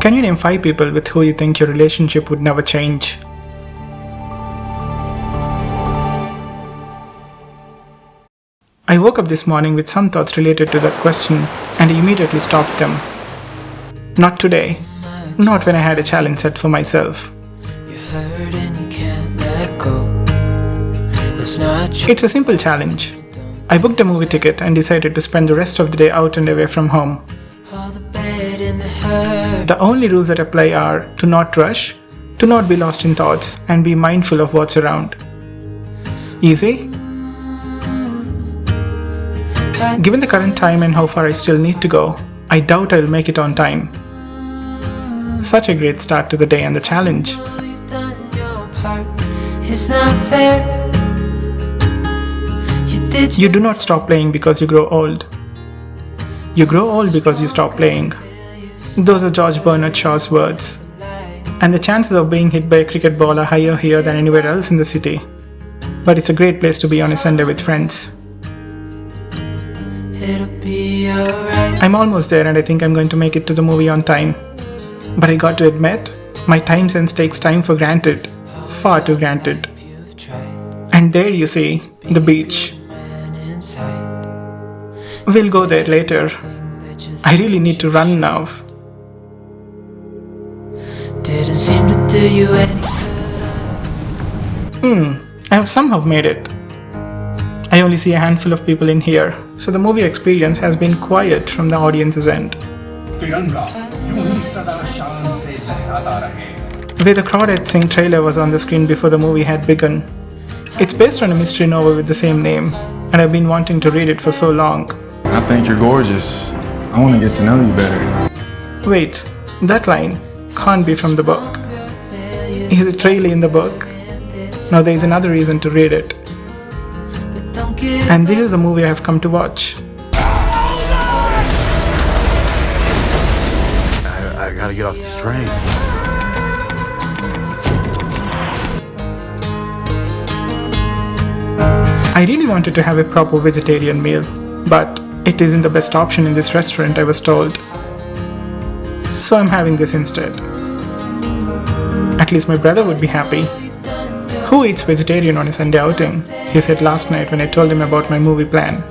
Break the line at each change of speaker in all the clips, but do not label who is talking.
Can you name 5 people with who you think your relationship would never change? I woke up this morning with some thoughts related to that question and immediately stopped them. Not today. Not when I had a challenge set for myself. It's a simple challenge. I booked a movie ticket and decided to spend the rest of the day out and away from home. The only rules that apply are to not rush, to not be lost in thoughts, and be mindful of what's around. Easy? Given the current time and how far I still need to go, I doubt I'll make it on time. Such a great start to the day and the challenge. You do not stop playing because you grow old. You grow old because you stop playing. Those are George Bernard Shaw's words. And the chances of being hit by a cricket ball are higher here than anywhere else in the city. But it's a great place to be on a Sunday with friends. I'm almost there and I think I'm going to make it to the movie on time. But I got to admit, my time sense takes time for granted. Far too granted. And there you see, the beach. We'll go there later. I really need to run now. Didn't seem to do you any good. I have somehow made it. I only see a handful of people in here, so the movie experience has been quiet from the audience's end. Where the Crawdads Sing trailer was on the screen before the movie had begun. It's based on a mystery novel with the same name, and I've been wanting to read it for so long.
I think you're gorgeous. I want to get to know you better.
Wait, that line can't be from the book. Is it really in the book? Now there is another reason to read it. And this is the movie I have come to watch.
I gotta get off this train.
I really wanted to have a proper vegetarian meal, but it isn't the best option in this restaurant, I was told. So I'm having this instead. At least my brother would be happy. Who eats vegetarian on a Sunday outing? He said last night when I told him about my movie plan.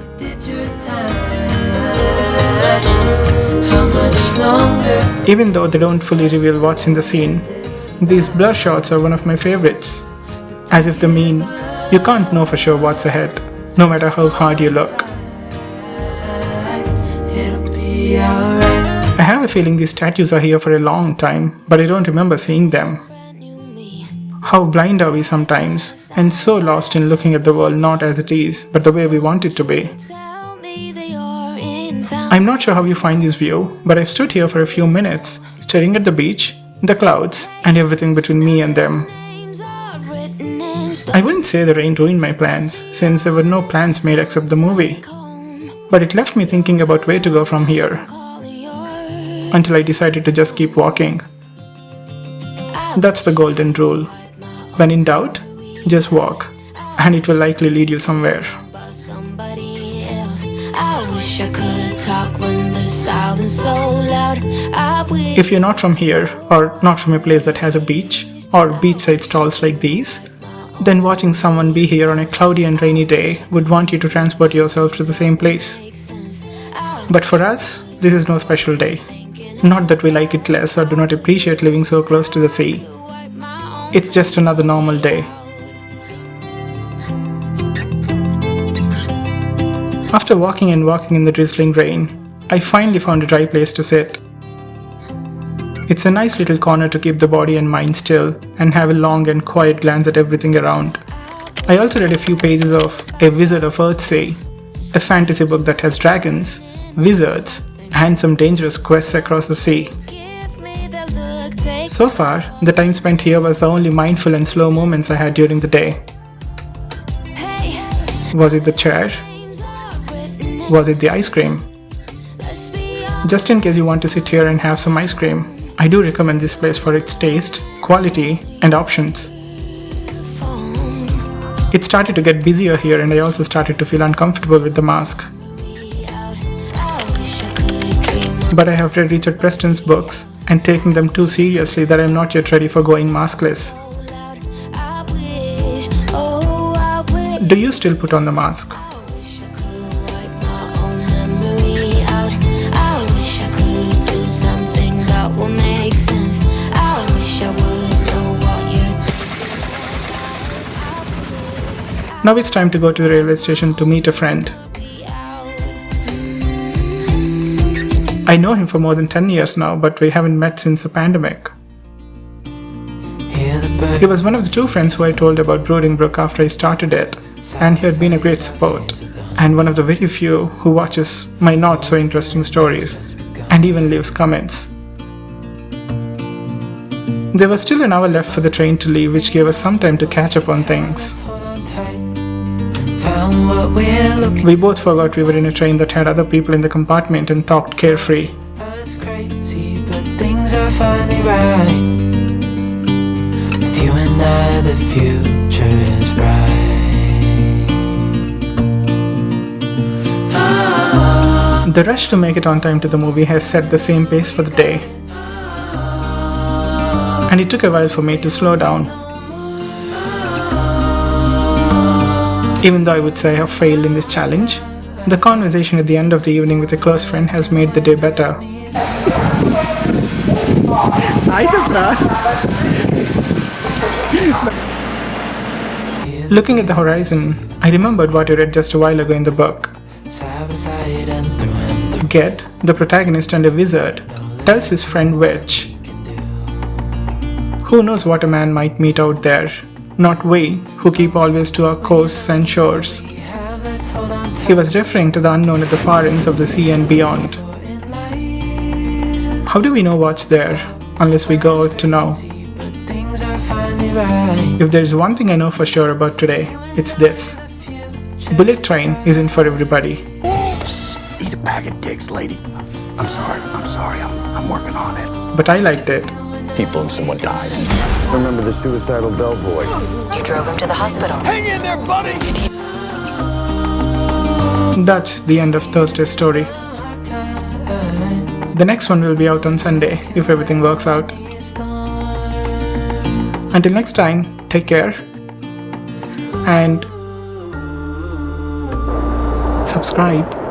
Even though they don't fully reveal what's in the scene, these blur shots are one of my favorites. As if they mean, you can't know for sure what's ahead, no matter how hard you look. I have a feeling these statues are here for a long time, but I don't remember seeing them. How blind are we sometimes, and so lost in looking at the world not as it is, but the way we want it to be. I'm not sure how you find this view, but I've stood here for a few minutes, staring at the beach, the clouds, and everything between me and them. I wouldn't say the rain ruined my plans, since there were no plans made except the movie. But it left me thinking about where to go from here, until I decided to just keep walking. That's the golden rule. When in doubt, just walk, and it will likely lead you somewhere. If you're not from here, or not from a place that has a beach, or beachside stalls like these, then watching someone be here on a cloudy and rainy day would want you to transport yourself to the same place. But for us, this is no special day. Not that we like it less or do not appreciate living so close to the sea. It's just another normal day. After walking and walking in the drizzling rain, I finally found a dry place to sit. It's a nice little corner to keep the body and mind still and have a long and quiet glance at everything around. I also read a few pages of A Wizard of Earthsea, a fantasy book that has dragons, wizards, and some dangerous quests across the sea. So far, the time spent here was the only mindful and slow moments I had during the day. Was it the chair? Was it the ice cream? Just in case you want to sit here and have some ice cream, I do recommend this place for its taste, quality, and options. It started to get busier here and I also started to feel uncomfortable with the mask. But I have read Richard Preston's books and taking them too seriously that I'm not yet ready for going maskless. Do you still put on the mask? Now it's time to go to the railway station to meet a friend. I know him for more than 10 years now, but we haven't met since the pandemic. He was one of the 2 friends who I told about Broodingbrook after I started it, and he had been a great support, and one of the very few who watches my not so interesting stories, and even leaves comments. There was still an hour left for the train to leave, which gave us some time to catch up on things. We both forgot we were in a train that had other people in the compartment and talked carefree.
But things are finally right. With you and I, the future is bright.
The rush to make it on time to the movie has set the same pace for the day, and it took a while for me to slow down. Even though I would say I have failed in this challenge, the conversation at the end of the evening with a close friend has made the day better. Looking at the horizon, I remembered what I read just a while ago in the book. Ged, the protagonist and a wizard, tells his friend Witch, "Who knows what a man might meet out there? Not we, who keep always to our coasts and shores." He was referring to the unknown at the far ends of the sea and beyond. How do we know what's there, unless we go out to know? If there is one thing I know for sure about today, it's this. Bullet Train isn't for everybody.
Oops. Eat a bag of dicks, lady. I'm sorry. I'm working on it.
But I liked it.
People and someone died. Remember the suicidal bellboy?
You drove him to the hospital.
Hang in there, buddy!
That's the end of Thursday's story. The next one will be out on Sunday, if everything works out. Until next time, take care and subscribe.